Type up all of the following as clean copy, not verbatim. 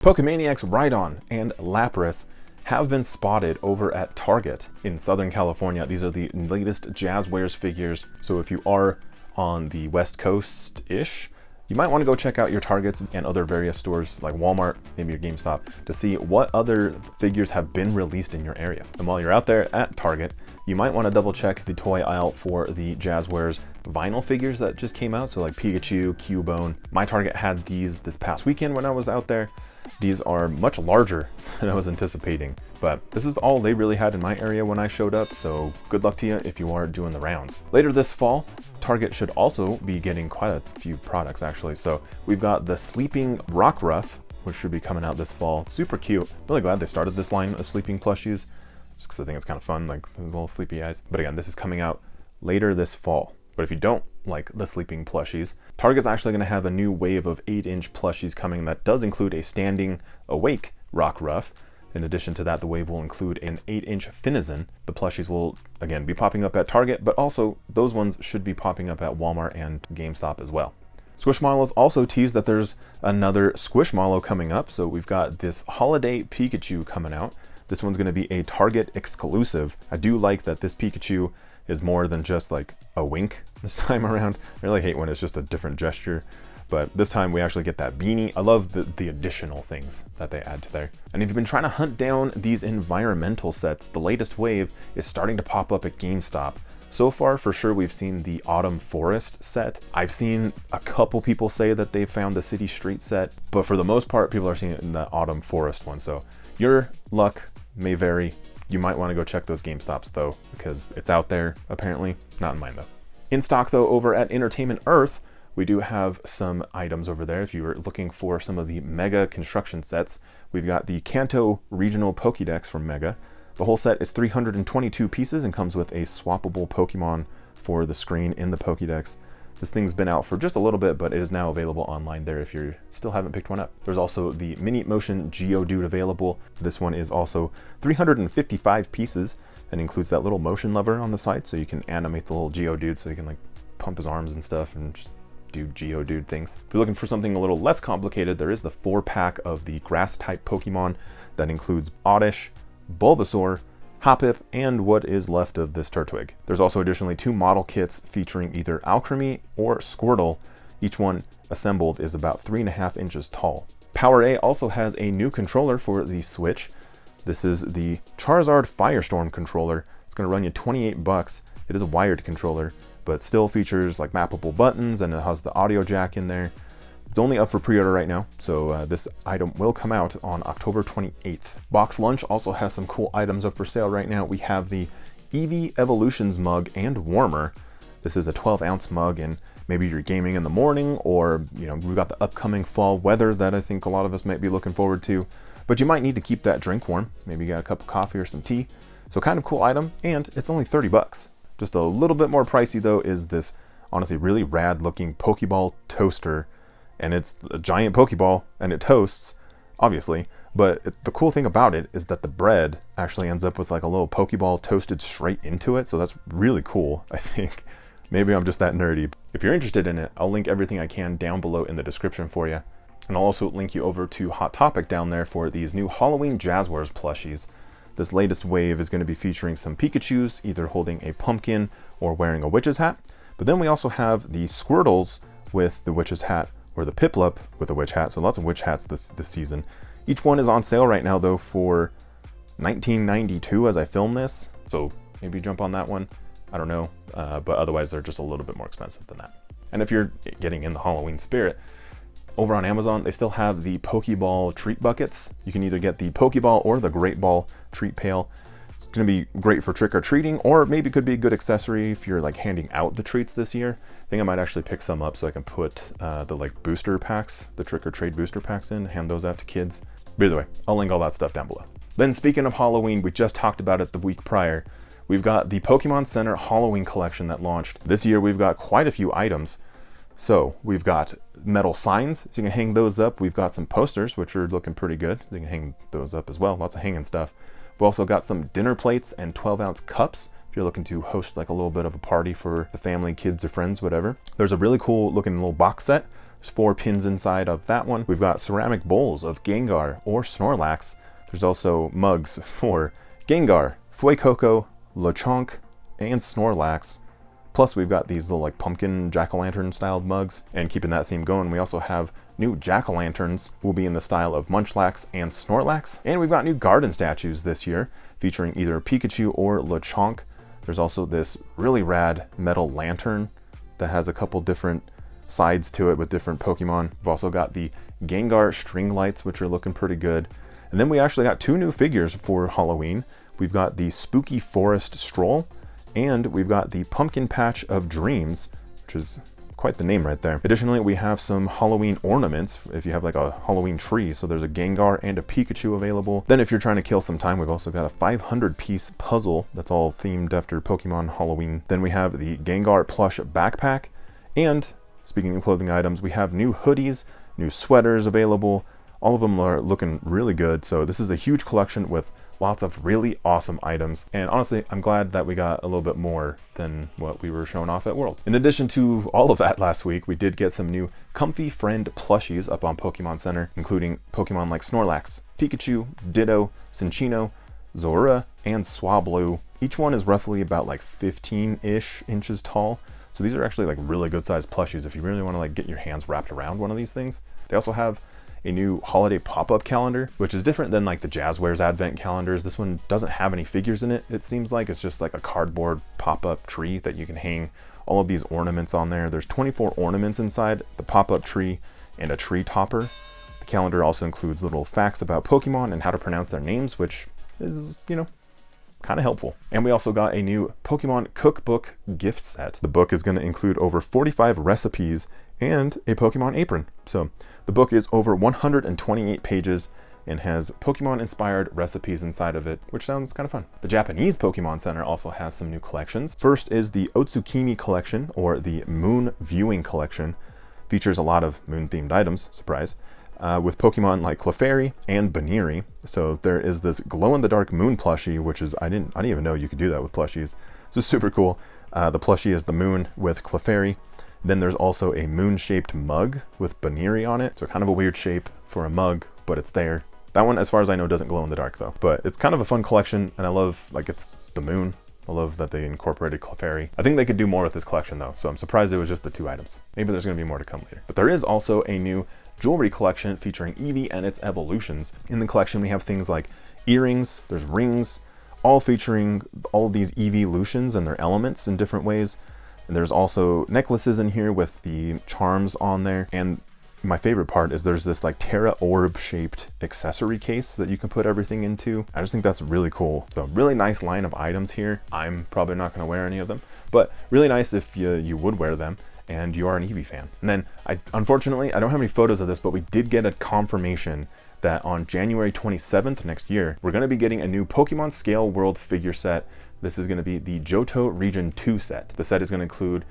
Pokemaniac's Rhydon and Lapras have been spotted over at Target in Southern California. These are the latest Jazwares figures, so if you are on the West Coast-ish, you might want to go check out your Targets and other various stores like Walmart, maybe your GameStop, to see what other figures have been released in your area. And while you're out there at Target, you might want to double check the toy aisle for the Jazwares vinyl figures that just came out, so like Pikachu, Cubone. My Target had these this past weekend when I was out there. These are much larger than I was anticipating, but this is all they really had in my area when I showed up, so good luck to you if you are doing the rounds. Later this fall, Target should also be getting quite a few products actually. So we've got the Sleeping Rockruff, which should be coming out this fall. Super cute. Really glad they started this line of sleeping plushies, just because I think it's kind of fun, like the little sleepy eyes. But again, this is coming out later this fall. But if you don't like the sleeping plushies, Target's actually going to have a new wave of 8-inch plushies coming that does include a standing awake Rockruff. In addition to that, the wave will include an 8-inch Finizen. The plushies will, again, be popping up at Target, but also those ones should be popping up at Walmart and GameStop as well. Squishmallows also teased that there's another Squishmallow coming up, so we've got this Holiday Pikachu coming out. This one's going to be a Target exclusive. I do like that this Pikachu is more than just like a wink this time around. I really hate when it's just a different gesture, but this time we actually get that beanie. I love the additional things that they add to there. And if you've been trying to hunt down these environmental sets, the latest wave is starting to pop up at GameStop. So far, for sure, we've seen the Autumn Forest set. I've seen a couple people say that they found the City Street set, but for the most part, people are seeing it in the Autumn Forest one. So your luck may vary. You might want to go check those GameStops though, because it's out there apparently. Not in mine though. In stock though, over at Entertainment Earth, we do have some items over there. If you were looking for some of the Mega construction sets, we've got the Kanto Regional Pokédex from Mega. The whole set is 322 pieces and comes with a swappable Pokemon for the screen in the Pokédex. This thing's been out for just a little bit, but it is now available online there if you still haven't picked one up. There's also the Mini Motion Geodude available. This one is also 355 pieces and includes that little motion lever on the side, so you can animate the little Geodude so you can like pump his arms and stuff and just do Geodude things. If you're looking for something a little less complicated, there is the 4-pack of the Grass-type Pokemon that includes Oddish, Bulbasaur, Hoppip, and what is left of this Turtwig. There's also additionally 2 model kits featuring either Alcremie or Squirtle. Each one assembled is about 3.5 inches tall. PowerA also has a new controller for the Switch. This is the Charizard Firestorm controller. It's going to run you 28 bucks. It is a wired controller, but still features like mappable buttons, and it has the audio jack in there. It's only up for pre-order right now, so this item will come out on October 28th. Box Lunch also has some cool items up for sale right now. We have the Eevee Evolutions mug and warmer. This is a 12-ounce mug, and maybe you're gaming in the morning, or we've got the upcoming fall weather that I think a lot of us might be looking forward to, but you might need to keep that drink warm. Maybe you got a cup of coffee or some tea. So kind of cool item, and it's only 30 bucks. Just a little bit more pricey though is this honestly really rad looking Pokeball toaster. And it's a giant Pokeball, and it toasts, obviously. But the cool thing about it is that the bread actually ends up with like a little Pokeball toasted straight into it. So that's really cool, I think. Maybe I'm just that nerdy. If you're interested in it, I'll link everything I can down below in the description for you. And I'll also link you over to Hot Topic down there for these new Halloween Jazwares plushies. This latest wave is going to be featuring some Pikachus, either holding a pumpkin or wearing a witch's hat. But then we also have the Squirtles with the witch's hat, or the Piplup with a witch hat. So lots of witch hats this season. Each one is on sale right now though for $19.92 as I film this. So maybe jump on that one. I don't know. But otherwise they're just a little bit more expensive than that. And if you're getting in the Halloween spirit, over on Amazon, they still have the Pokeball treat buckets. You can either get the Pokeball or the Great Ball treat pail. It's gonna be great for trick-or-treating, or maybe could be a good accessory if you're like handing out the treats this year. I think I might actually pick some up so I can put the like booster packs, the trick-or-trade booster packs in, hand those out to kids. But either way, I'll link all that stuff down below. Then speaking of Halloween, we just talked about it the week prior. We've got the Pokemon Center Halloween collection that launched. This year we've got quite a few items. So we've got metal signs, so you can hang those up. We've got some posters, which are looking pretty good. You can hang those up as well, lots of hanging stuff. We also got some dinner plates and 12-ounce cups if you're looking to host like a little bit of a party for the family, kids, or friends, whatever. There's a really cool looking little box set There's 4 pins inside of that one. We've got ceramic bowls of Gengar or Snorlax. There's also mugs for Gengar, Fuecoco, Lechonk, and Snorlax. Plus we've got these little like pumpkin jack-o'-lantern styled mugs. And keeping that theme going, we also have new jack-o'-lanterns will be in the style of Munchlax and Snorlax. And we've got new garden statues this year featuring either Pikachu or Lechonk. There's also this really rad metal lantern that has a couple different sides to it with different Pokemon. We've also got the Gengar string lights, which are looking pretty good. And then we actually got 2 new figures for Halloween. We've got the Spooky Forest Stroll, and we've got the Pumpkin Patch of Dreams, which is quite the name right there. Additionally, we have some Halloween ornaments if you have like a Halloween tree. So there's a Gengar and a Pikachu available. Then if you're trying to kill some time, we've also got a 500-piece puzzle that's all themed after Pokemon Halloween. Then we have the Gengar plush backpack. And speaking of clothing items, we have new hoodies, new sweaters available. All of them are looking really good. So this is a huge collection with lots of really awesome items. And honestly, I'm glad that we got a little bit more than what we were showing off at Worlds. In addition to all of that last week, we did get some new Comfy Friend plushies up on Pokemon Center, including Pokemon like Snorlax, Pikachu, Ditto, Cinccino, Zorua, and Swablu. Each one is roughly about like 15-ish inches tall. So these are actually like really good sized plushies if you really want to like get your hands wrapped around one of these things. They also have a new holiday pop-up calendar, which is different than like the Jazwares advent calendars. This one doesn't have any figures in it. It seems like it's just like a cardboard pop-up tree that you can hang all of these ornaments on there. There's 24 ornaments inside the pop-up tree and a tree topper. The calendar also includes little facts about Pokemon and how to pronounce their names, which is, you know, kind of helpful. And we also got a new Pokemon Cookbook gift set. The book is going to include over 45 recipes and a Pokemon apron. So the book is over 128 pages and has Pokemon inspired recipes inside of it, which sounds kind of fun. The Japanese Pokemon Center also has some new collections. First is the Otsukimi collection, or the Moon Viewing collection. Features a lot of moon themed items, surprise, with Pokemon like Clefairy and Baniri. So there is this glow in the dark moon plushie, which is, I didn't even know you could do that with plushies. So super cool. The plushie is the moon with Clefairy. Then there's also a moon-shaped mug with Baniri on it. So kind of a weird shape for a mug, but it's there. That one, as far as I know, doesn't glow in the dark though. But it's kind of a fun collection, and I love, like, it's the moon. I love that they incorporated Clefairy. I think they could do more with this collection though, so I'm surprised it was just the 2 items. Maybe there's gonna be more to come later. But there is also a new jewelry collection featuring Eevee and its evolutions. In the collection, we have things like earrings, there's rings, all featuring all of these evolutions and their elements in different ways. And there's also necklaces in here with the charms on there. And my favorite part is there's this like Terra orb shaped accessory case that you can put everything into. I just think that's really cool. So really nice line of items here. I'm probably not going to wear any of them, but really nice if you would wear them and you are an Eevee fan. And then unfortunately, I don't have any photos of this, but we did get a confirmation that on January 27th next year, we're going to be getting a new Pokemon Scale World figure set. This is going to be the Johto Region 2 set. The set is going to include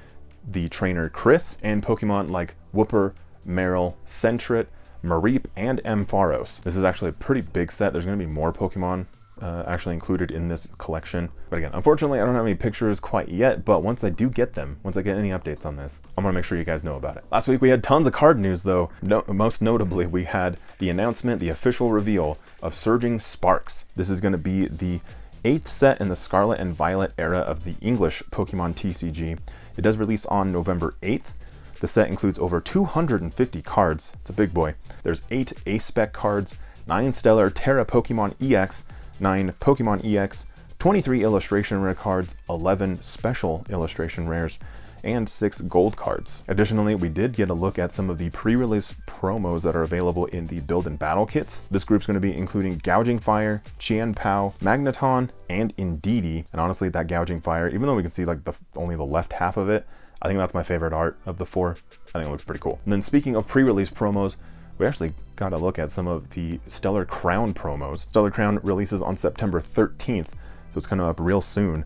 the trainer Chris and Pokemon like Wooper, Marill, Sentret, Mareep, and Ampharos. This is actually a pretty big set. There's going to be more Pokemon actually included in this collection. But again, unfortunately, I don't have any pictures quite yet, but once I do get them, once I get any updates on this, I'm going to make sure you guys know about it. Last week, we had tons of card news though. Most notably, we had the announcement, the official reveal of Surging Sparks. This is going to be the 8th set in the Scarlet and Violet era of the English Pokemon TCG. It does release on November 8th. The set includes over 250 cards. It's a big boy. There's 8 A-Spec cards, 9 Stellar Terra Pokemon EX, 9 Pokemon EX, 23 illustration rare cards, 11 special illustration rares, and 6 gold cards. Additionally, we did get a look at some of the pre-release promos that are available in the build and battle kits. This group's going to be including Gouging Fire, Qian Pao, Magneton, and Indeedee. And honestly, that Gouging Fire, even though we can see like only the left half of it, I think that's my favorite art of the 4. I think it looks pretty cool. And then speaking of pre-release promos, we actually got a look at some of the Stellar Crown promos. Stellar Crown releases on September 13th, so it's coming up real soon.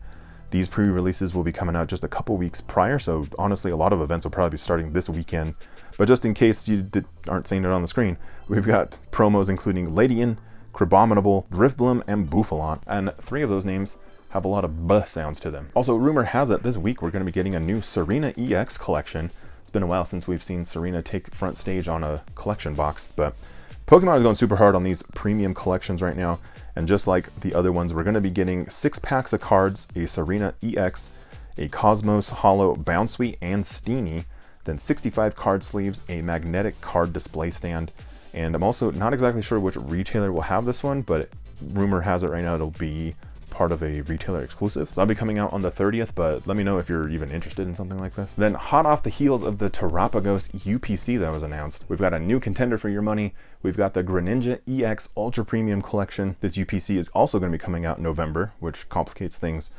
These pre-releases will be coming out just a couple weeks prior, so honestly, a lot of events will probably be starting this weekend. But just in case you aren't seeing it on the screen, we've got promos including Ladian, Crabominable, Drifblim, and Bouffalant, and 3 of those names have a lot of B sounds to them. Also, rumor has it this week we're going to be getting a new Serena EX collection. It's been a while since we've seen Serena take front stage on a collection box, but Pokemon is going super hard on these premium collections right now. And just like the other ones, we're going to be getting 6 packs of cards, a Serena EX, a Cosmos Holo Bounsweet and Steenie, then 65 card sleeves, a magnetic card display stand, and I'm also not exactly sure which retailer will have this one, but rumor has it right now it'll be part of a retailer exclusive. So I'll be coming out on the 30th, but let me know if you're even interested in something like this. Then hot off the heels of the Terapagos UPC that was announced, we've got a new contender for your money. We've got the Greninja EX Ultra Premium Collection. This UPC is also going to be coming out in November, which complicates things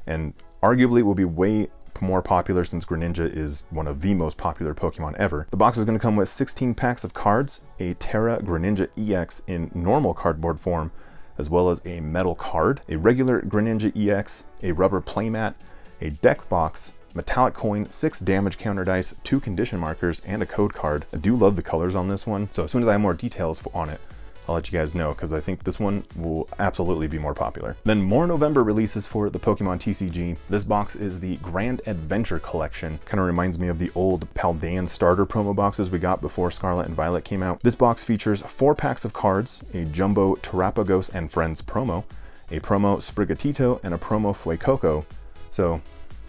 and arguably will be way more popular since Greninja is one of the most popular Pokemon ever. The box is going to come with 16 packs of cards, a Terra Greninja EX in normal cardboard form, as well as a metal card, a regular Greninja EX, a rubber playmat, a deck box, metallic coin, 6 damage counter dice, 2 condition markers, and a code card. I do love the colors on this one, so as soon as I have more details on it, I'll let you guys know, because I think this one will absolutely be more popular. Then more November releases for the Pokemon TCG. This box is the Grand Adventure Collection. Kind of reminds me of the old Paldean starter promo boxes we got before Scarlet and Violet came out. This box features 4 packs of cards, a Jumbo Terapagos and Friends promo, a promo Sprigatito, and a promo Fuecoco. So,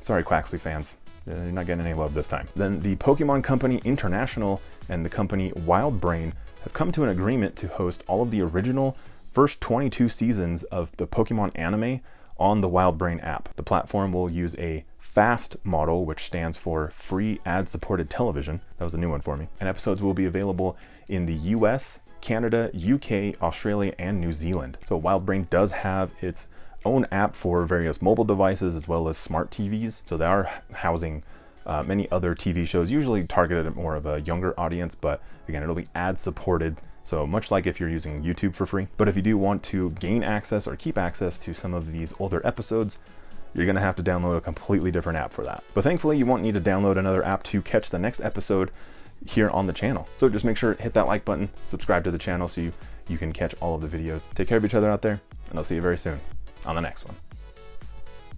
sorry Quaxley fans, you're not getting any love this time. Then the Pokemon Company International and the company Wild Brain have come to an agreement to host all of the original first 22 seasons of the Pokemon anime on the Wild Brain app. The platform will use a FAST model, which stands for Free Ad-Supported Television. That was a new one for me. And episodes will be available in the US, Canada, UK, Australia, and New Zealand. So Wild Brain does have its own app for various mobile devices as well as smart TVs. So they are housing many other TV shows, usually targeted at more of a younger audience, but again, it'll be ad supported. So much like if you're using YouTube for free. But if you do want to gain access or keep access to some of these older episodes, you're gonna have to download a completely different app for that. But thankfully, you won't need to download another app to catch the next episode here on the channel. So just make sure to hit that like button, subscribe to the channel so you can catch all of the videos. Take care of each other out there, and I'll see you very soon on the next one.